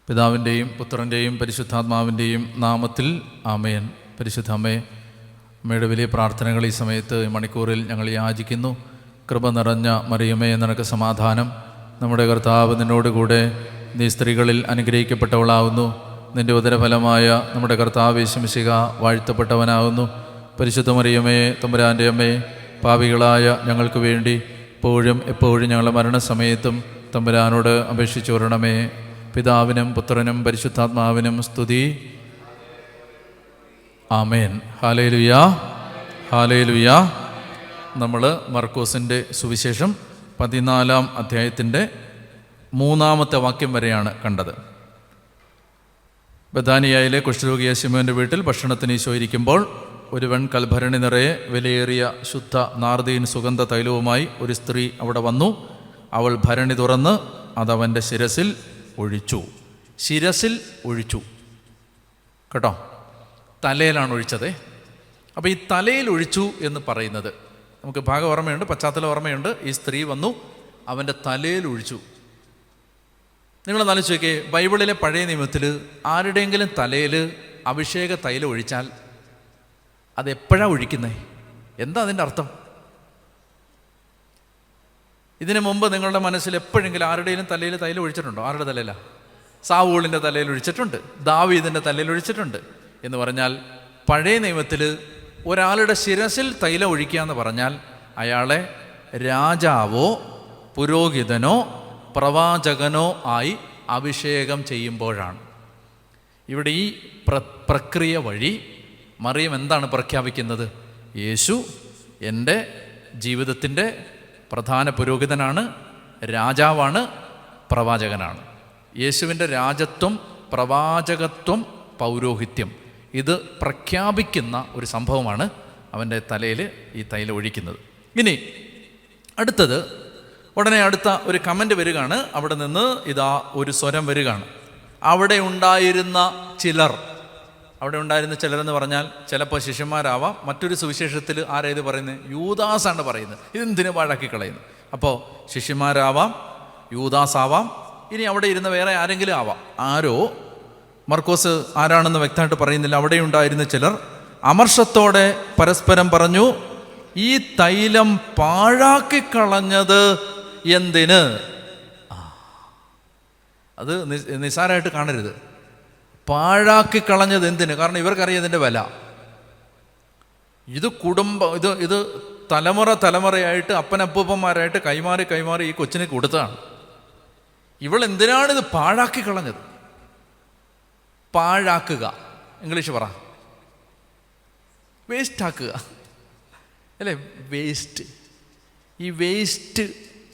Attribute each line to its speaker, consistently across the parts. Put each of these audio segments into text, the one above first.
Speaker 1: പിതാവിൻ്റെയും പുത്രൻ്റെയും പരിശുദ്ധാത്മാവിൻ്റെയും നാമത്തിൽ ആമേൻ. പരിശുദ്ധ അമ്മേ, അമ്മയുടെ വലിയ പ്രാർത്ഥനകൾ ഈ സമയത്ത് ഈ മണിക്കൂറിൽ ഞങ്ങൾ യാചിക്കുന്നു. കൃപ നിറഞ്ഞ മറിയമേ, നിനക്ക് സമാധാനം. നമ്മുടെ കർത്താവ് നിന്നോടുകൂടെ, നീ സ്ത്രീകളിൽ അനുഗ്രഹിക്കപ്പെട്ടവളാവുന്നു. നിൻ്റെ ഉദരഫലമായ നമ്മുടെ കർത്താവ് യേശു മിശിഹ വാഴ്ത്തപ്പെട്ടവനാകുന്നു. പരിശുദ്ധ മറിയമേ, തമ്പുരാൻ്റെ അമ്മേ, പാപികളായ ഞങ്ങൾക്ക് വേണ്ടി ഇപ്പോഴും എപ്പോഴും ഞങ്ങളുടെ മരണസമയത്തും തമ്പുരാനോട് അപേക്ഷിച്ചു വരണമേ. പിതാവിനും പുത്രനും പരിശുദ്ധാത്മാവിനും സ്തുതി. ആമേൻ. ഹല്ലേലൂയാ, ഹല്ലേലൂയാ. നമ്മൾ മർക്കോസിൻ്റെ സുവിശേഷം 14-ാം അധ്യായത്തിൻ്റെ 3-ാമത്തെ വാക്യം വരെയാണ് കണ്ടത്. ബഥാനിയയിലെ കുഷ്ഠരോഗിയായ ശിമോൻ്റെ വീട്ടിൽ ഭക്ഷണത്തിന് ഈശോ ഇരിക്കുമ്പോൾ ഒരുവൻ കൽഭരണി നിറയെ വിലയേറിയ ശുദ്ധ നാർദീൻ സുഗന്ധ തൈലവുമായി ഒരു സ്ത്രീ അവിടെ വന്നു. അവൾ ഭരണി തുറന്ന് അതവൻ്റെ ശിരസിൽ ഒഴിച്ചു. ശിരസിൽ ഒഴിച്ചു കേട്ടോ, തലയിലാണ് ഒഴിച്ചത്. അപ്പോൾ ഈ തലയിൽ ഒഴിച്ചു എന്ന് പറയുന്നത് നമുക്ക് ഭാഗം ഓർമ്മയുണ്ട്, പശ്ചാത്തലം ഓർമ്മയുണ്ട്. ഈ സ്ത്രീ വന്നു, അവൻ്റെ തലയിൽ ഒഴിച്ചു. നിങ്ങളൊന്ന് ആലോചിച്ച് നോക്കിയേ, ബൈബിളിലെ പഴയ നിയമത്തിൽ ആരുടെയെങ്കിലും തലയിൽ അഭിഷേക തൈലം ഒഴിച്ചാൽ അതെപ്പോഴാണ് ഒഴിക്കുന്നത്? എന്താ അതിൻ്റെ അർത്ഥം? ഇതിനു മുമ്പ് നിങ്ങളുടെ മനസ്സിൽ എപ്പോഴെങ്കിലും ആരുടെയും തലയിൽ തൈലം ഒഴിച്ചിട്ടുണ്ടോ? ആരുടെ തലയിലാണ്? സാവൂളിൻ്റെ തലയിൽ ഒഴിച്ചിട്ടുണ്ട്, ദാവീദിൻ്റെ തലയിൽ ഒഴിച്ചിട്ടുണ്ട്. എന്ന് പറഞ്ഞാൽ പഴയ നിയമത്തിൽ ഒരാളുടെ ശിരസിൽ തൈലം ഒഴിക്കുക എന്ന് പറഞ്ഞാൽ അയാളെ രാജാവോ പുരോഹിതനോ പ്രവാചകനോ ആയി അഭിഷേകം ചെയ്യുമ്പോഴാണ്. ഇവിടെ ഈ പ്രക്രിയ വഴി മറിയം എന്താണ് പ്രഖ്യാപിക്കുന്നത്? യേശു എൻ്റെ ജീവിതത്തിൻ്റെ പ്രധാന പുരോഹിതനാണ്, രാജാവാണ്, പ്രവാചകനാണ്. യേശുവിൻ്റെ രാജത്വം, പ്രവാചകത്വം, പൗരോഹിത്യം ഇത് പ്രഖ്യാപിക്കുന്ന ഒരു സംഭവമാണ് അവൻ്റെ തലയിൽ ഈ തൈലം ഒഴിക്കുന്നത്. ഇനി അടുത്തത്, ഉടനെ അടുത്ത ഒരു കമൻ്റ് വരികയാണ്. അവിടെ നിന്ന് ഇതാ ഒരു സ്വരം വരികയാണ്. അവിടെ ഉണ്ടായിരുന്ന ചിലരെന്ന് പറഞ്ഞാൽ ചിലപ്പോൾ ശിഷ്യന്മാരാവാം. മറ്റൊരു സുവിശേഷത്തിൽ ആരേത് പറയുന്നത്? യൂദാസാണ് പറയുന്നത്. ഇതെന്തിനു പാഴാക്കി കളയുന്നു? അപ്പോൾ ശിഷ്യന്മാരാവാം, യൂദാസാവാം, ഇനി അവിടെ ഇരുന്ന വേറെ ആരെങ്കിലും ആവാം. ആരോ, മർക്കോസ് ആരാണെന്ന് വ്യക്തമായിട്ട് പറയുന്നില്ല. അവിടെ ഉണ്ടായിരുന്ന ചിലർ അമർഷത്തോടെ പരസ്പരം പറഞ്ഞു, ഈ തൈലം പാഴാക്കി കളഞ്ഞത് എന്തിന്? അത് നിസ്സാരമായിട്ട് കാണരുത്. പാഴാക്കി കളഞ്ഞത് എന്തിന്? കാരണം ഇവർക്കറിയാം ഇതിൻ്റെ വില. ഇത് തലമുറയായിട്ട് അപ്പനപ്പൂപ്പന്മാരായിട്ട് കൈമാറി ഈ കൊച്ചിന് കൊടുത്തതാണ്. ഇവളെന്തിനാണിത് പാഴാക്കി കളഞ്ഞത്? പാഴാക്കുക, ഇംഗ്ലീഷ് പറ, വേസ്റ്റ് ആക്കുക അല്ലേ? വേസ്റ്റ്. ഈ വേസ്റ്റ്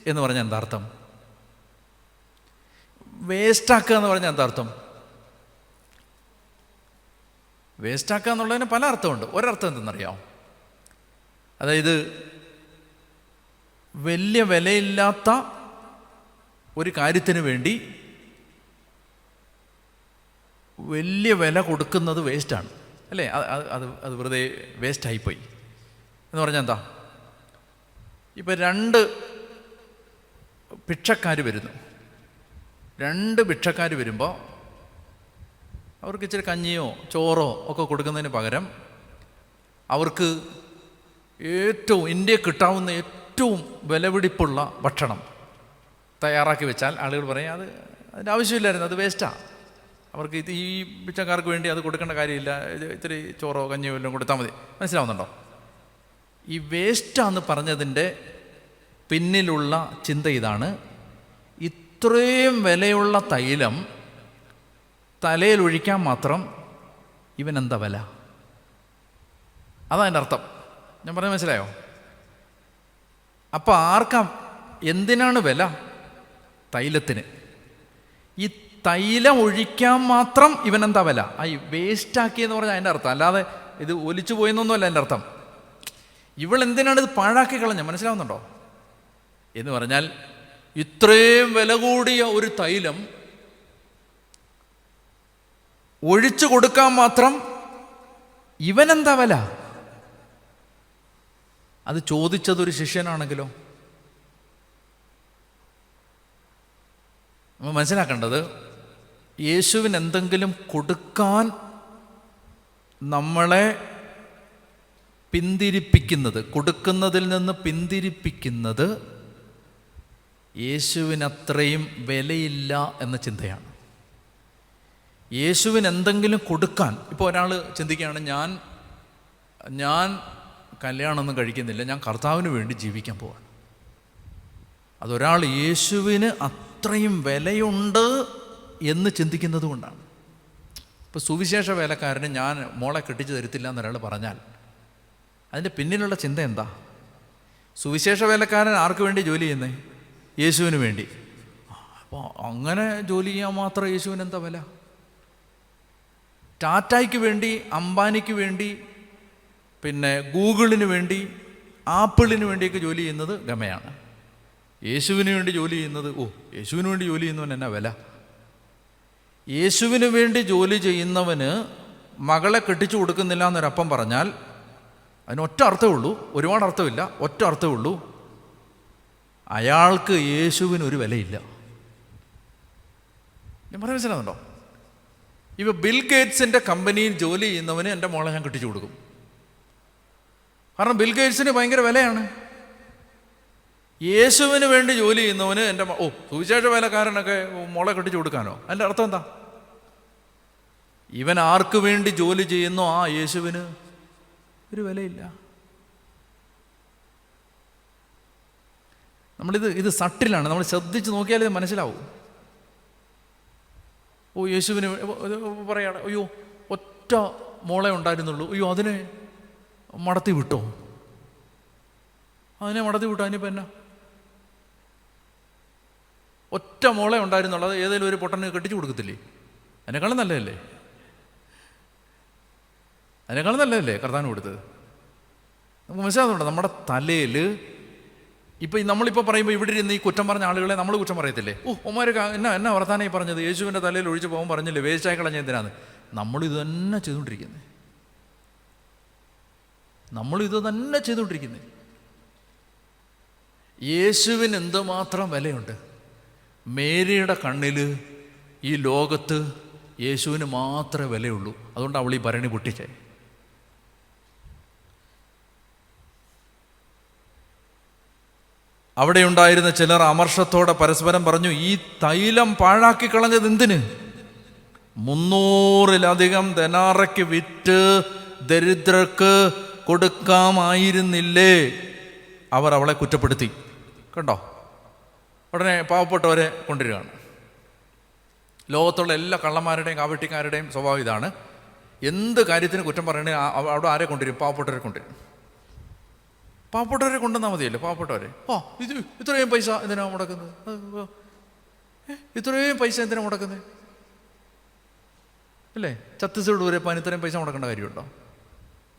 Speaker 1: എന്ന് പറഞ്ഞാൽ എന്താ അർത്ഥം? വേസ്റ്റാക്കുക എന്ന് പറഞ്ഞാൽ എന്താ അർത്ഥം? വേസ്റ്റാക്കുക എന്നുള്ളതിന് പല അർത്ഥമുണ്ട്. ഒരർത്ഥം എന്തെന്നറിയാമോ? അതായത് വലിയ വിലയില്ലാത്ത ഒരു കാര്യത്തിന് വേണ്ടി വലിയ വില കൊടുക്കുന്നത് വേസ്റ്റാണ് അല്ലേ? അത് വെറുതെ വേസ്റ്റായിപ്പോയി എന്ന് പറഞ്ഞാൽ എന്താ? ഇപ്പം 2 ഭിക്ഷക്കാർ വരുന്നു. 2 ഭിക്ഷക്കാർ വരുമ്പോൾ അവർക്ക് ഇച്ചിരി കഞ്ഞിയോ ചോറോ ഒക്കെ കൊടുക്കുന്നതിന് പകരം അവർക്ക് ഇന്ത്യയിൽ കിട്ടാവുന്ന ഏറ്റവും വിലപിടിപ്പുള്ള ഭക്ഷണം തയ്യാറാക്കി വെച്ചാൽ ആളുകൾ പറയും അതിൻ്റെ ആവശ്യമില്ലായിരുന്നു, അത് വേസ്റ്റാണ്. അവർക്ക് ഈ ഭിക്ഷക്കാർക്ക് വേണ്ടി അത് കൊടുക്കേണ്ട കാര്യമില്ല, ഇത്തിരി ചോറോ കഞ്ഞിയോ എല്ലാം കൊടുത്താൽ മതി. മനസ്സിലാവുന്നുണ്ടോ? ഈ വേസ്റ്റാന്ന് പറഞ്ഞതിൻ്റെ പിന്നിലുള്ള ചിന്ത ഇതാണ്: ഇത്രയും വിലയുള്ള തൈലം തലയിൽ ഒഴിക്കാൻ മാത്രം ഇവനെന്താ വില? അതാ എൻ്റെ അർത്ഥം. ഞാൻ പറഞ്ഞത് മനസ്സിലായോ? അപ്പം എന്തിനാണ് വില? തൈലത്തിന്. ഈ തൈലം ഒഴിക്കാൻ മാത്രം ഇവനെന്താ വില? ഈ വേസ്റ്റാക്കിയെന്ന് പറഞ്ഞാൽ അതിൻ്റെ അർത്ഥം. അല്ലാതെ ഇത് ഒലിച്ചു പോയെന്നൊന്നുമല്ല എൻ്റെ അർത്ഥം. ഇവളെന്തിനാണ് ഇത് പാഴാക്കി കളഞ്ഞത്? മനസ്സിലാവുന്നുണ്ടോ? എന്ന് പറഞ്ഞാൽ ഇത്രയും വില കൂടിയ ഒരു തൈലം ഒഴിച്ചു കൊടുക്കാൻ മാത്രം ഇവനെന്താ വില? അത് ചോദിച്ചതൊരു ശിഷ്യനാണെങ്കിലോ? നമ്മൾ മനസ്സിലാക്കേണ്ടത് യേശുവിന് എന്തെങ്കിലും കൊടുക്കാൻ നമ്മളെ പിന്തിരിപ്പിക്കുന്നത്, കൊടുക്കുന്നതിൽ നിന്ന് പിന്തിരിപ്പിക്കുന്നത് യേശുവിനത്രയും വിലയില്ല എന്ന ചിന്തയാണ്. യേശുവിന് എന്തെങ്കിലും കൊടുക്കാൻ, ഇപ്പോൾ ഒരാൾ ചിന്തിക്കുകയാണ്, ഞാൻ കല്യാണമൊന്നും കഴിക്കുന്നില്ല, ഞാൻ കർത്താവിന് വേണ്ടി ജീവിക്കാൻ പോവാണ്. അതൊരാൾ യേശുവിന് അത്രയും വിലയുണ്ട് എന്ന് ചിന്തിക്കുന്നത് കൊണ്ടാണ്. ഇപ്പോൾ സുവിശേഷ വേലക്കാരന് ഞാൻ മോളെ കെട്ടിച്ചു തരത്തില്ല എന്നൊരാൾ പറഞ്ഞാൽ അതിൻ്റെ പിന്നിലുള്ള ചിന്ത എന്താ? സുവിശേഷ വേലക്കാരൻ ആർക്ക് വേണ്ടി ജോലി ചെയ്യുന്നത്? യേശുവിന് വേണ്ടി. അപ്പോൾ അങ്ങനെ ജോലി ചെയ്യാൻ മാത്രം യേശുവിന് എന്താ വില? ടാറ്റായ്ക്ക് വേണ്ടി, അംബാനിക്ക് വേണ്ടി, പിന്നെ ഗൂഗിളിന് വേണ്ടി, ആപ്പിളിന് വേണ്ടിയൊക്കെ ജോലി ചെയ്യുന്നത് ഗമയാണ്. യേശുവിന് വേണ്ടി ജോലി ചെയ്യുന്നത്, യേശുവിന് വേണ്ടി ജോലി ചെയ്യുന്നവന് എന്നാ വില? യേശുവിന് വേണ്ടി ജോലി ചെയ്യുന്നവന് മകളെ കെട്ടിച്ചു കൊടുക്കുന്നില്ല എന്നൊരപ്പം പറഞ്ഞാൽ അതിന് ഒറ്റ അർത്ഥമേ ഉള്ളൂ, ഒരുപാട് അർത്ഥമില്ല, ഒറ്റ അർത്ഥമേ ഉള്ളൂ, അയാൾക്ക് യേശുവിന് ഒരു വിലയില്ല. ഞാൻ പറയാൻ മനസ്സിലാകുന്നുണ്ടോ? ഇപ്പോൾ ബിൽ ഗേറ്റ്സിൻ്റെ കമ്പനിയിൽ ജോലി ചെയ്യുന്നവന് എൻ്റെ മോളെ ഞാൻ കെട്ടിച്ചു കൊടുക്കും. കാരണം ബിൽ ഗേറ്റ്സിന് ഭയങ്കര വിലയാണ്. യേശുവിന് വേണ്ടി ജോലി ചെയ്യുന്നവന് എൻ്റെ സുവിശേഷ വേലക്കാരനൊക്കെ മോളെ കെട്ടിച്ചു കൊടുക്കാനോ? അതിൻ്റെ അർത്ഥം എന്താ? ഇവൻ ആർക്ക് വേണ്ടി ജോലി ചെയ്യുന്നോ ആ യേശുവിന് ഒരു വിലയില്ല. ഇത് സട്ടിലാണ്, നമ്മൾ ശ്രദ്ധിച്ച് നോക്കിയാൽ ഇത് മനസ്സിലാവും. യേശുവിന് പറയാണ്, അയ്യോ ഒറ്റ മോളെ ഉണ്ടായിരുന്നുള്ളൂ, അയ്യോ അതിനെ മടത്തി വിട്ടോ? അതിനെ മടത്തി വിട്ടോ? അതിനിപ്പോൾ എന്നാ? ഒറ്റ മോളെ ഉണ്ടായിരുന്നുള്ളൂ, അത് ഏതെങ്കിലും ഒരു പൊട്ടന് കെട്ടിച്ചു കൊടുക്കത്തില്ലേ? അതിനേക്കാളും നല്ലതല്ലേ? അതിനേക്കാളും നല്ലതല്ലേ കർത്താവിന് കൊടുത്തത്? നമുക്ക് മനസ്സിലാകുന്നുണ്ടോ? നമ്മുടെ തലയിൽ ഇപ്പം നമ്മളിപ്പോൾ പറയുമ്പോൾ ഇവിടെ ഇരുന്ന് ഈ കുറ്റം പറഞ്ഞ ആളുകളെ നമ്മൾ കുറ്റം പറയത്തില്ലേ? ഒമാരൊക്കെ എന്നാ വർത്താനം ഈ പറഞ്ഞത്? യേശുവിൻ്റെ തലയിൽ ഒഴിച്ച് പോകാൻ പറഞ്ഞില്ലേ, വേസ്റ്റായി കളഞ്ഞ എന്തിനാണ്? നമ്മളിത് തന്നെ ചെയ്തുകൊണ്ടിരിക്കുന്നത്. യേശുവിന് എന്തുമാത്രം വിലയുണ്ട്! മേരിയുടെ കണ്ണിൽ ഈ ലോകത്ത് യേശുവിന് മാത്രമേ വിലയുള്ളൂ. അതുകൊണ്ട് അവൾ ഈ ഭരണി പൊട്ടിച്ചേ. അവിടെ ഉണ്ടായിരുന്ന ചിലർ അമർഷത്തോടെ പരസ്പരം പറഞ്ഞു, ഈ തൈലം പാഴാക്കി കളഞ്ഞത് എന്തിന്? 300 ദനാറയ്ക്ക് വിറ്റ് ദരിദ്രർക്ക് കൊടുക്കാമായിരുന്നില്ലേ? അവർ അവളെ കുറ്റപ്പെടുത്തി. കണ്ടോ? ഉടനെ പാവപ്പെട്ടവരെ കൊണ്ടുവരികയാണ്. ലോകത്തുള്ള എല്ലാ കള്ളന്മാരുടെയും കാവട്ടിക്കാരുടെയും സ്വഭാവം ഇതാണ്. എന്ത് കാര്യത്തിന് കുറ്റം പറയണേ അവിടെ ആരെ കൊണ്ടുവരും? പാവപ്പെട്ടവരെ കൊണ്ടുവരും. പാവപ്പെട്ടവരെ കൊണ്ടുവന്നാൽ മതിയല്ലോ. പാവപ്പെട്ടവരെ ഇത് ഇത്രയും പൈസ എന്തിനാണ് മുടക്കുന്നത്? ഇത്രയും പൈസ എന്തിനാണ് മുടക്കുന്നത്? അല്ലേ? ഛത്തീസ്ഗഡ് വരെ പോകാൻ ഇത്രയും പൈസ മുടക്കേണ്ട കാര്യമുണ്ടോ?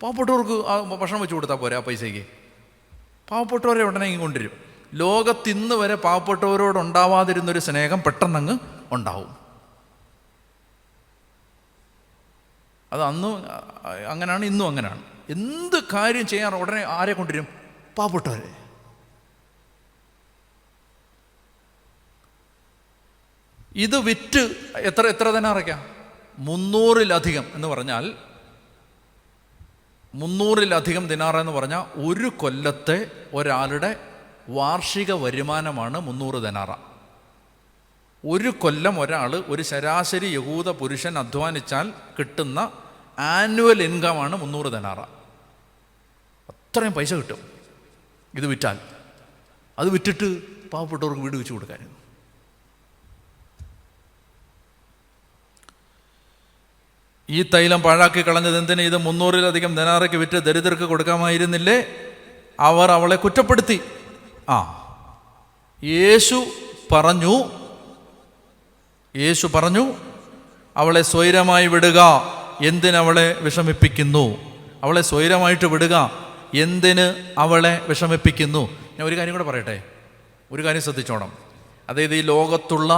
Speaker 1: പാവപ്പെട്ടവർക്ക് ഭക്ഷണം വെച്ച് കൊടുത്താൽ പോരെ ആ പൈസയ്ക്ക്? പാവപ്പെട്ടവരെ ഉടനെ ഇങ്ങ് കൊണ്ടുവരും. ലോകത്തിന്ന് വരെ പാവപ്പെട്ടവരോടുണ്ടാവാതിരുന്നൊരു സ്നേഹം പെട്ടെന്നങ്ങ് ഉണ്ടാവും. അത് അന്നും അങ്ങനെയാണ്, ഇന്നും അങ്ങനെയാണ്. എന്ത് കാര്യം ചെയ്യാൻ ഉടനെ ആരെ കൊണ്ടുവരും? പാവപ്പെട്ടവരെ. ഇത് വിറ്റ് എത്ര ദിനാറയ്ക്കാം? 300 എന്ന് പറഞ്ഞാൽ 300 ദിനാറ എന്ന് പറഞ്ഞാൽ ഒരു കൊല്ലത്തെ ഒരാളുടെ വാർഷിക വരുമാനമാണ് 300 ദിനാറ. ഒരു കൊല്ലം ഒരാൾ, ഒരു ശരാശരി യഹൂദ പുരുഷൻ അധ്വാനിച്ചാൽ കിട്ടുന്ന ആനുവൽ ഇൻകമാണ് 300 ദിനാറ. അത്രയും പൈസ കിട്ടും ഇത് വിറ്റാൽ. അത് വിറ്റിട്ട് പാവപ്പെട്ടവർക്ക് വീട് വെച്ച് കൊടുക്കാനും. ഈ തൈലം പാഴാക്കി കളഞ്ഞത് എന്തിന്? ഇത് 300 ദിനാറയ്ക്ക് വിറ്റ് ദരിദ്രർക്ക് കൊടുക്കാമായിരുന്നില്ലേ? അവർ അവളെ കുറ്റപ്പെടുത്തി. യേശു പറഞ്ഞു അവളെ സ്വൈരമായി വിടുക, എന്തിനവളെ വിഷമിപ്പിക്കുന്നു? അവളെ സ്വൈരമായിട്ട് വിടുക, എന്തിന് അവളെ വിഷമിപ്പിക്കുന്നു? ഞാൻ ഒരു കാര്യം കൂടെ പറയട്ടെ, ഒരു കാര്യം ശ്രദ്ധിച്ചോണം. അതായത് ഈ ലോകത്തുള്ള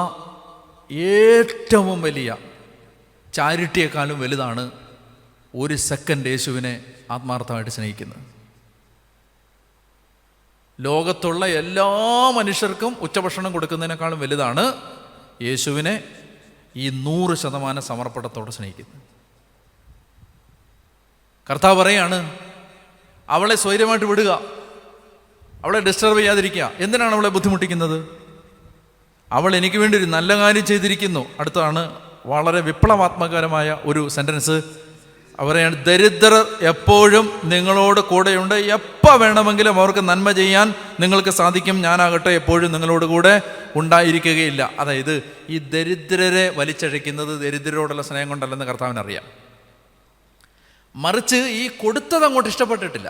Speaker 1: ഏറ്റവും വലിയ ചാരിറ്റിയെക്കാളും വലുതാണ് ഒരു സെക്കൻഡ് യേശുവിനെ ആത്മാർത്ഥമായിട്ട് സ്നേഹിക്കുന്നത്. ലോകത്തുള്ള എല്ലാ മനുഷ്യർക്കും ഉച്ചഭക്ഷണം കൊടുക്കുന്നതിനേക്കാളും വലുതാണ് യേശുവിനെ ഈ 100% സമർപ്പണത്തോടെ സ്നേഹിക്കുന്നത്. കർത്താവ് പറയാണ്, അവളെ സ്വൈര്യമായിട്ട് വിടുക, അവളെ ഡിസ്റ്റർബ് ചെയ്യാതിരിക്കുക. എന്തിനാണ് അവളെ ബുദ്ധിമുട്ടിക്കുന്നത്? അവൾ എനിക്ക് വേണ്ടി ഒരു നല്ല കാര്യം ചെയ്തിരിക്കുന്നു. അടുത്താണ് വളരെ വിപ്ലവാത്മകരമായ ഒരു സെൻറ്റൻസ്. അവരെയാണ്, ദരിദ്രർ എപ്പോഴും നിങ്ങളോട് കൂടെയുണ്ട്, എപ്പോൾ വേണമെങ്കിലും അവർക്ക് നന്മ ചെയ്യാൻ നിങ്ങൾക്ക് സാധിക്കും, ഞാനാകട്ടെ എപ്പോഴും നിങ്ങളോട് കൂടെ ഉണ്ടായിരിക്കുകയില്ല. അതായത് ഈ ദരിദ്രരെ വലിച്ചഴിക്കുന്നത് ദരിദ്രരോടുള്ള സ്നേഹം കൊണ്ടല്ലെന്ന് കർത്താവിനറിയാം. മറിച്ച് ഈ കൊടുത്തത് അങ്ങോട്ട് ഇഷ്ടപ്പെട്ടിട്ടില്ല.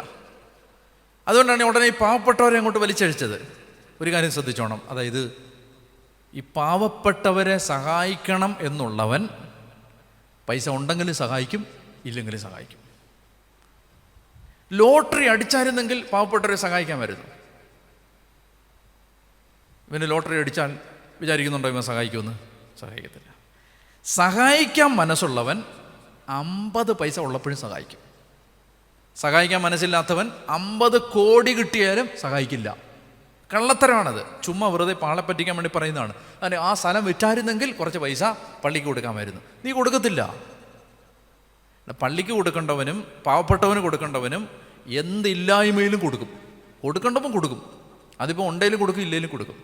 Speaker 1: അതുകൊണ്ടാണ് ഉടനെ ഈ പാവപ്പെട്ടവരെ അങ്ങോട്ട് വലിച്ചഴിച്ചത്. ഒരു കാര്യം ശ്രദ്ധിച്ചോണം, അതായത് ഈ പാവപ്പെട്ടവരെ സഹായിക്കണം എന്നുള്ളവൻ പൈസ ഉണ്ടെങ്കിലും സഹായിക്കും, ഇല്ലെങ്കിലും സഹായിക്കും. ലോട്ടറി അടിച്ചായിരുന്നെങ്കിൽ പാവപ്പെട്ടവരെ സഹായിക്കാമായിരുന്നു. ഇവന് ലോട്ടറി അടിച്ചാൽ വിചാരിക്കുന്നുണ്ടോ ഇവൻ സഹായിക്കുമെന്ന്? സഹായിക്കത്തില്ല. സഹായിക്കാൻ മനസ്സുള്ളവൻ 50 പൈസ ഉള്ളപ്പോഴും സഹായിക്കും. സഹായിക്കാൻ മനസ്സില്ലാത്തവൻ 50 കോടി കിട്ടിയാലും സഹായിക്കില്ല. കള്ളത്തരമാണത്. ചുമ്മാ വെറുതെ പാളെ പറ്റിക്കാൻ വേണ്ടി പറയുന്നതാണ്. അതിന് ആ സ്ഥലം വിറ്റായിരുന്നെങ്കിൽ കുറച്ച് പൈസ പള്ളിക്ക് കൊടുക്കാമായിരുന്നു. നീ കൊടുക്കത്തില്ല. പള്ളിക്ക് കൊടുക്കേണ്ടവനും പാവപ്പെട്ടവന് കൊടുക്കേണ്ടവനും എന്തില്ലായ്മയിലും കൊടുക്കും. കൊടുക്കേണ്ടപ്പം കൊടുക്കും. അതിപ്പോൾ ഉണ്ടെങ്കിലും കൊടുക്കും, ഇല്ലെങ്കിലും കൊടുക്കും.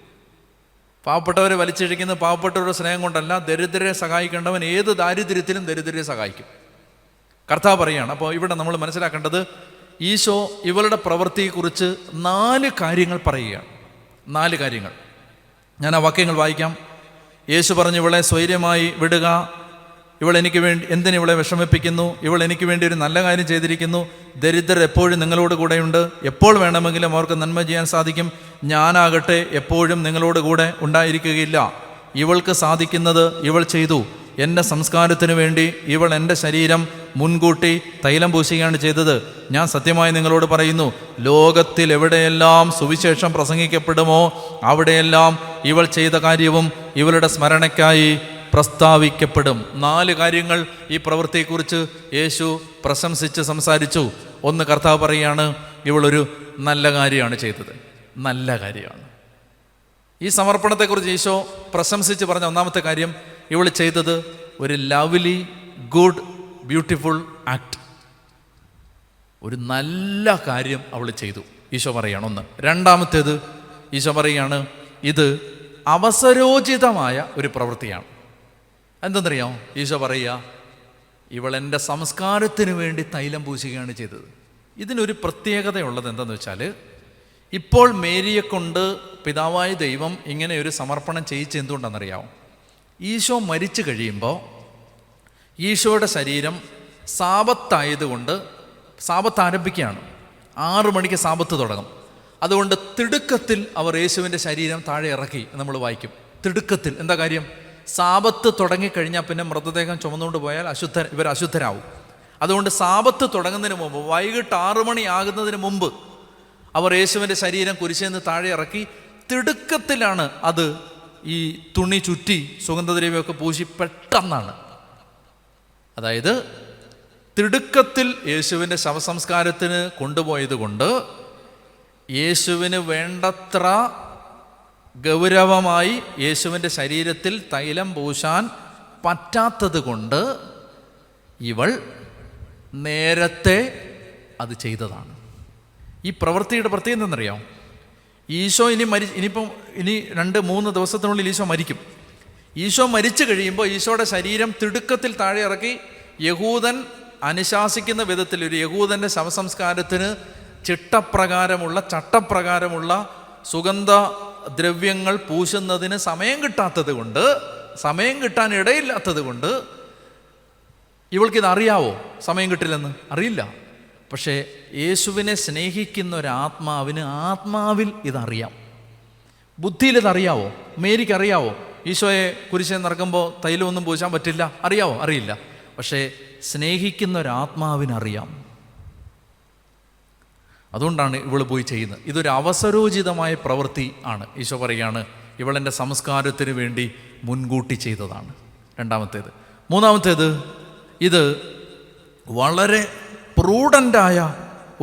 Speaker 1: പാവപ്പെട്ടവരെ വലിച്ചിഴിക്കുന്ന പാവപ്പെട്ടവരുടെ സ്നേഹം കൊണ്ടല്ല, ദരിദ്രരെ സഹായിക്കേണ്ടവൻ ഏത് ദാരിദ്ര്യത്തിലും ദരിദ്രരെ സഹായിക്കും. കർത്താവ് പറയുകയാണ്. അപ്പോൾ ഇവിടെ നമ്മൾ മനസ്സിലാക്കേണ്ടത്, ഈശോ ഇവളുടെ പ്രവൃത്തിയെക്കുറിച്ച് 4 കാര്യങ്ങൾ പറയുകയാണ്. 4 കാര്യങ്ങൾ. ഞാൻ ആ വാക്യങ്ങൾ വായിക്കാം. യേശു പറഞ്ഞു, ഇവളെ സ്വൈര്യമായി വിടുക, ഇവൾ എനിക്ക് വേണ്ടി എന്തിനിവളെ വിഷമിപ്പിക്കുന്നു, ഇവൾ എനിക്ക് വേണ്ടി ഒരു നല്ല കാര്യം ചെയ്തിരിക്കുന്നു, ദരിദ്രർ എപ്പോഴും നിങ്ങളോട് കൂടെയുണ്ട്, എപ്പോൾ വേണമെങ്കിലും അവർക്ക് നന്മ ചെയ്യാൻ സാധിക്കും, ഞാനാകട്ടെ എപ്പോഴും നിങ്ങളോട് കൂടെ ഉണ്ടായിരിക്കുകയില്ല. ഇവൾക്ക് സാധിക്കുന്നത് ഇവൾ ചെയ്തു. എൻ്റെ സംസ്കാരത്തിന് വേണ്ടി ഇവൾ എൻ്റെ ശരീരം മുൻകൂട്ടി തൈലം പൂശുകയാണ് ചെയ്തത്. ഞാൻ സത്യമായി നിങ്ങളോട് പറയുന്നു, ലോകത്തിൽ എവിടെയെല്ലാം സുവിശേഷം പ്രസംഗിക്കപ്പെടുമോ അവിടെയെല്ലാം ഇവൾ ചെയ്ത കാര്യവും ഇവളുടെ സ്മരണയ്ക്കായി പ്രസ്താവിക്കപ്പെടും. 4 കാര്യങ്ങൾ ഈ പ്രവൃത്തിയെക്കുറിച്ച് യേശു പ്രശംസിച്ച് സംസാരിച്ചു. ഒന്ന്, കർത്താവ് പറയുകയാണ്, ഇവളൊരു നല്ല കാര്യമാണ് ചെയ്തത്. നല്ല കാര്യമാണ്. ഈ സമർപ്പണത്തെക്കുറിച്ച് ഈശോ പ്രശംസിച്ച് പറഞ്ഞ ഒന്നാമത്തെ കാര്യം, ഇവൾ ചെയ്തത് ഒരു ലവ്ലി, ഗുഡ്, ബ്യൂട്ടിഫുൾ ആക്ട്. ഒരു നല്ല കാര്യം അവൾ ചെയ്തു, ഈശോ പറയുകയാണ്. ഒന്ന്. രണ്ടാമത്തേത് ഈശോ പറയുകയാണ്, ഇത് അവസരോചിതമായ ഒരു പ്രവൃത്തിയാണ്. എന്തെന്നറിയാമോ? ഈശോ പറയുക, ഇവൾ എൻ്റെ സംസ്കാരത്തിന് വേണ്ടി തൈലം പൂശുകയാണ് ചെയ്തത്. ഇതിനൊരു പ്രത്യേകതയുള്ളത് എന്താണെന്ന് വെച്ചാൽ, ഇപ്പോൾ മേരിയെ കൊണ്ട് പിതാവായ ദൈവം ഇങ്ങനെ ഒരു സമർപ്പണം ചെയ്യിച്ച് എന്തുകൊണ്ടാണെന്നറിയാമോ? ഈശോ മരിച്ചു കഴിയുമ്പോൾ ഈശോയുടെ ശരീരം സാബത്തായതുകൊണ്ട്, സാബത്ത് ആരംഭിക്കുകയാണ്, 6 മണിക്ക് സാബത്ത് തുടങ്ങും. അതുകൊണ്ട് തിടുക്കത്തിൽ അവർ യേശുവിൻ്റെ ശരീരം താഴെ ഇറക്കി നമ്മൾ വായിക്കും. തിടുക്കത്തിൽ. എന്താ കാര്യം? സാബത്ത് തുടങ്ങിക്കഴിഞ്ഞാൽ പിന്നെ മൃതദേഹം ചുമന്നുകൊണ്ട് പോയാൽ ഇവർ അശുദ്ധരാവും. അതുകൊണ്ട് സാബത്ത് തുടങ്ങുന്നതിന് മുമ്പ്, വൈകിട്ട് 6 മണി ആകുന്നതിന് മുമ്പ് അവർ യേശുവിൻ്റെ ശരീരം കുരിശിൽ നിന്ന് താഴെ ഇറക്കി. തിടുക്കത്തിലാണ് അത് ഈ തുണി ചുറ്റി സുഗന്ധദ്രവ്യമൊക്കെ പൂശി പെട്ടെന്നാണ്. അതായത് തിടുക്കത്തിൽ യേശുവിൻ്റെ ശവസംസ്കാരത്തിന് കൊണ്ടുപോയത് കൊണ്ട് യേശുവിന് വേണ്ടത്ര ഗൗരവമായി യേശുവിൻ്റെ ശരീരത്തിൽ തൈലം പൂശാൻ പറ്റാത്തത് കൊണ്ട് ഇവൾ നേരത്തെ അത് ചെയ്തതാണ്. ഈ പ്രവൃത്തിയുടെ പ്രത്യേകത എന്തെന്നറിയാം? ഈശോ ഇനിയിപ്പം 2-3 ദിവസത്തിനുള്ളിൽ ഈശോ മരിക്കും. ഈശോ മരിച്ചു കഴിയുമ്പോൾ ഈശോയുടെ ശരീരം തിടുക്കത്തിൽ താഴെ ഇറക്കി യഹൂദൻ അനുശാസിക്കുന്ന വിധത്തിൽ ഒരു യഹൂദൻ്റെ ശവസംസ്കാരത്തിന് ചട്ടപ്രകാരമുള്ള സുഗന്ധ ദ്രവ്യങ്ങൾ പൂശുന്നതിന് സമയം കിട്ടാൻ ഇടയില്ലാത്തത് കൊണ്ട് ഇവൾക്കിത് അറിയാവോ? സമയം കിട്ടില്ലെന്ന് അറിയില്ല. പക്ഷേ യേശുവിനെ സ്നേഹിക്കുന്ന ഒരാത്മാവിന് ആത്മാവിൽ ഇതറിയാം, ബുദ്ധിയിൽ ഇതറിയാവോ? മേരിക്കറിയാവോ ഈശോയെ കുരിശിൽ നടക്കുമ്പോൾ തൈലമൊന്നും പൂശാൻ പറ്റില്ല? അറിയാവോ? അറിയില്ല. പക്ഷേ സ്നേഹിക്കുന്ന ഒരാത്മാവിനറിയാം. അതുകൊണ്ടാണ് ഇവൾ പോയി ചെയ്യുന്നത്. ഇതൊരു അവസരോചിതമായ പ്രവൃത്തി ആണ്. ഈശോ പറയുകയാണ്, ഇവളെൻ്റെ സംസ്കാരത്തിന് വേണ്ടി മുൻകൂട്ടി ചെയ്തതാണ്. രണ്ടാമത്തേത്. മൂന്നാമത്തേത്, ഇത് വളരെ പ്രൂഡൻ്റായ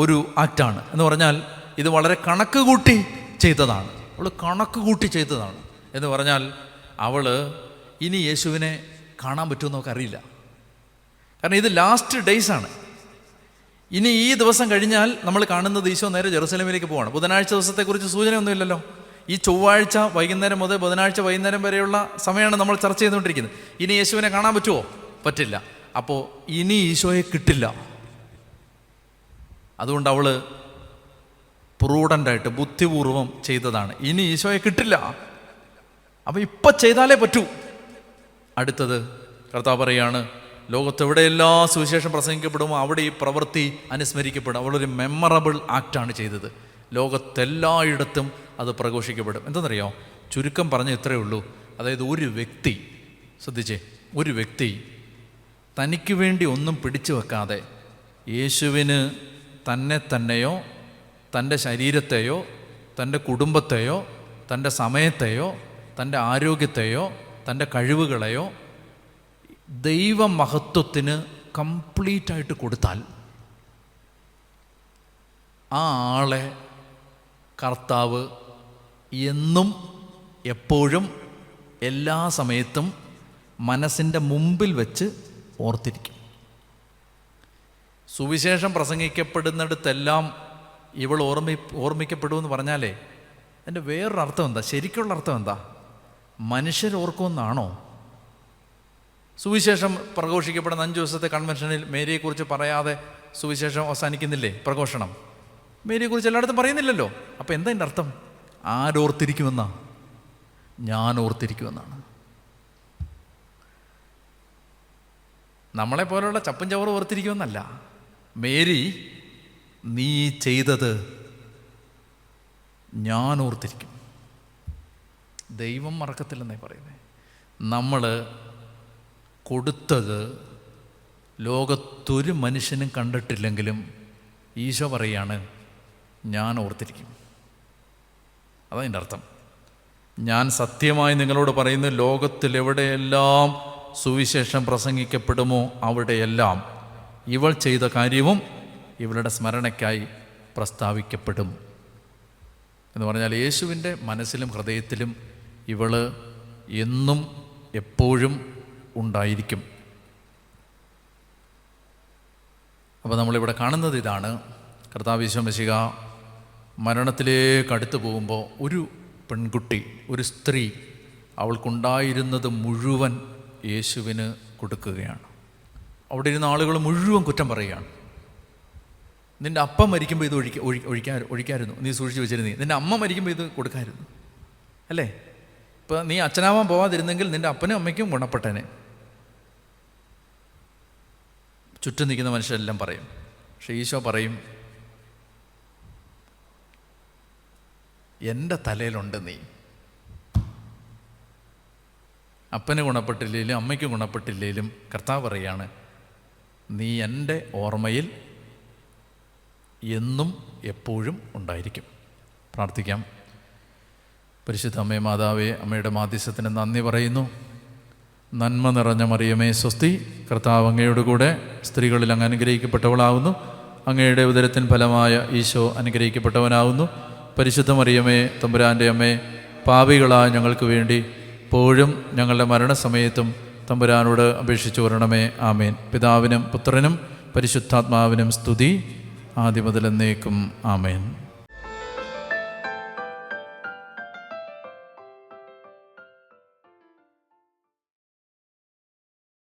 Speaker 1: ഒരു ആക്റ്റാണ്. എന്ന് പറഞ്ഞാൽ ഇത് വളരെ കണക്ക് കൂട്ടി ചെയ്തതാണ്. അവൾ കണക്ക് കൂട്ടി ചെയ്തതാണ് എന്ന് പറഞ്ഞാൽ അവൾ ഇനി യേശുവിനെ കാണാൻ പറ്റുമെന്ന് നമുക്കറിയില്ല. കാരണം ഇത് ലാസ്റ്റ് ഡേയ്സാണ്. ഇനി ഈ ദിവസം കഴിഞ്ഞാൽ നമ്മൾ കാണുന്നത് ഈശോ നേരെ ജെറുസലേമിലേക്ക് പോവാണ്. ബുധനാഴ്ച ദിവസത്തെക്കുറിച്ച് സൂചനയൊന്നുമില്ലല്ലോ. ഈ ചൊവ്വാഴ്ച വൈകുന്നേരം മുതൽ ബുധനാഴ്ച വൈകുന്നേരം വരെയുള്ള സമയമാണ് നമ്മൾ ചർച്ച ചെയ്തുകൊണ്ടിരിക്കുന്നത്. ഇനി യേശുവിനെ കാണാൻ പറ്റുമോ? പറ്റില്ല. അപ്പോൾ ഇനി ഈശോയെ കിട്ടില്ല. അതുകൊണ്ട് അവൾ പ്രൂഡൻ്റായിട്ട് ബുദ്ധിപൂർവം ചെയ്തതാണ്. ഇനി ഈശോയെ കിട്ടില്ല, അപ്പം ഇപ്പം ചെയ്താലേ പറ്റൂ. അടുത്തത് കർത്താവ് പറയാണ്, ലോകത്തെവിടെയെല്ലാം സുവിശേഷം പ്രസംഗിക്കപ്പെടുമോ അവിടെ ഈ പ്രവൃത്തി അനുസ്മരിക്കപ്പെടും. അവളൊരു മെമ്മറബിൾ ആക്റ്റാണ് ചെയ്തത്. ലോകത്തെല്ലായിടത്തും അത് പ്രഘോഷിക്കപ്പെടും. എന്തെന്നറിയോ? ചുരുക്കം പറഞ്ഞ ഇത്രയേ ഉള്ളൂ. അതായത് ഒരു വ്യക്തി, ശ്രദ്ധിച്ചേ, ഒരു വ്യക്തി തനിക്ക് വേണ്ടി ഒന്നും പിടിച്ചു വെക്കാതെ യേശുവിന് തന്നെയോ തൻ്റെ ശരീരത്തെയോ തൻ്റെ കുടുംബത്തെയോ തൻ്റെ സമയത്തെയോ തൻ്റെ ആരോഗ്യത്തെയോ തൻ്റെ കഴിവുകളെയോ ദൈവമഹത്വത്തിന് കംപ്ലീറ്റായിട്ട് കൊടുത്താൽ ആ ആളെ കർത്താവ് എന്നും എപ്പോഴും എല്ലാ സമയത്തും മനസ്സിൻ്റെ മുമ്പിൽ വെച്ച് ഓർത്തിരിക്കും. സുവിശേഷം പ്രസംഗിക്കപ്പെടുന്നിടത്തെല്ലാം ഇവൾ ഓർമ്മിക്കപ്പെടുമെന്ന് പറഞ്ഞാലേ അതിൻ്റെ വേറൊരു അർത്ഥം എന്താ? ശരിക്കുള്ള അർത്ഥം എന്താ? മനുഷ്യരോർക്കുമെന്നാണോ? സുവിശേഷം പ്രഘോഷിക്കപ്പെടുന്ന 5 ദിവസത്തെ കൺവെൻഷനിൽ മേരിയെക്കുറിച്ച് പറയാതെ സുവിശേഷം അവസാനിക്കുന്നില്ലേ? പ്രഘോഷണം മേരിയെക്കുറിച്ച് എല്ലായിടത്തും പറയുന്നില്ലല്ലോ. അപ്പോൾ എന്താ എൻ്റെ അർത്ഥം? ആരോർത്തിരിക്കുമെന്നാ? ഞാൻ ഓർത്തിരിക്കുമെന്നാണ്. നമ്മളെപ്പോലുള്ള ചപ്പും ചവറും ഓർത്തിരിക്കുമെന്നല്ല. മേരി, നീ ചെയ്തത് ഞാൻ ഓർത്തിരിക്കും. ദൈവം മറക്കത്തില്ലെന്നേ പറയുന്നത്. നമ്മൾ കൊടുത്തത് ലോകത്തൊരു മനുഷ്യനും കണ്ടിട്ടില്ലെങ്കിലും ഈശോ പറയാണ്, ഞാൻ ഓർത്തിരിക്കും. അതതിൻ്റെ അർത്ഥം. ഞാൻ സത്യമായി നിങ്ങളോട് പറയുന്നു, ലോകത്തിലെവിടെയെല്ലാം സുവിശേഷം പ്രസംഗിക്കപ്പെടുമോ അവിടെയെല്ലാം ഇവൾ ചെയ്ത കാര്യവും ഇവളുടെ സ്മരണയ്ക്കായി പ്രസ്താവിക്കപ്പെടും എന്ന് പറഞ്ഞാൽ യേശുവിൻ്റെ മനസ്സിലും ഹൃദയത്തിലും ഇവൾ എന്നും എപ്പോഴും ഉണ്ടായിരിക്കും. അപ്പോൾ നമ്മളിവിടെ കാണുന്നത് ഇതാണ്. കർത്താവ് ഈശോ മിശിഹ മരണത്തിലേക്ക് അടുത്ത് പോകുമ്പോൾ ഒരു പെൺകുട്ടി, ഒരു സ്ത്രീ, അവൾക്കുണ്ടായിരുന്നത് മുഴുവൻ യേശുവിന് കൊടുക്കുകയാണ്. അവിടെ ഇരുന്ന ആളുകൾ മുഴുവൻ കുറ്റം പറയുകയാണ്. നിൻ്റെ അപ്പം മരിക്കുമ്പോൾ ഇത് ഒഴിക്കായിരുന്നു, നീ സൂക്ഷിച്ച് വെച്ചിരുന്നേ. നിൻ്റെ അമ്മ മരിക്കുമ്പോൾ ഇത് കൊടുക്കായിരുന്നു, അല്ലേ? ഇപ്പോൾ നീ അച്ഛനാവാൻ പോവാതിരുന്നെങ്കിൽ നിൻ്റെ അപ്പനും അമ്മയ്ക്കും ഗുണപ്പെട്ടനെ. ചുറ്റും നിൽക്കുന്ന മനുഷ്യരെല്ലാം പറയും. പക്ഷേ ഈശോ പറയും, എൻ്റെ തലയിലുണ്ട് നീ. അപ്പന് ഗുണപ്പെട്ടില്ലെങ്കിലും അമ്മയ്ക്ക് ഗുണപ്പെട്ടില്ലെങ്കിലും കർത്താവ് പറയാണ്, നീ എൻ്റെ ഓർമ്മയിൽ എന്നും എപ്പോഴും ഉണ്ടായിരിക്കും. പ്രാർത്ഥിക്കാം. പരിശുദ്ധ അമ്മേ, മാതാവേ, അമ്മയുടെ മാധ്യസ്ഥത്തിന് നന്ദി പറയുന്നു. നന്മ നിറഞ്ഞ മറിയമേ സ്വസ്തി, കർത്താവ് അങ്ങയുടെ കൂടെ സ്ത്രീകളിൽ അങ്ങ് അനുഗ്രഹിക്കപ്പെട്ടവളാവുന്നു. അങ്ങയുടെ ഉദരത്തിൻ ഫലമായ ഈശോ അനുഗ്രഹിക്കപ്പെട്ടവനാവുന്നു. പരിശുദ്ധ മറിയമേ, തമ്പുരാൻ്റെ അമ്മേ, പാപികളായ ഞങ്ങൾക്ക് വേണ്ടി ഇപ്പോഴും ഞങ്ങളുടെ മരണസമയത്തും തമ്പുരാനോട് അപേക്ഷിച്ചു വരണമേ. ആമേൻ. പിതാവിനും പുത്രനും പരിശുദ്ധാത്മാവിനും സ്തുതി, ആദ്യം മുതൽ എന്നേക്കും. ആമേൻ.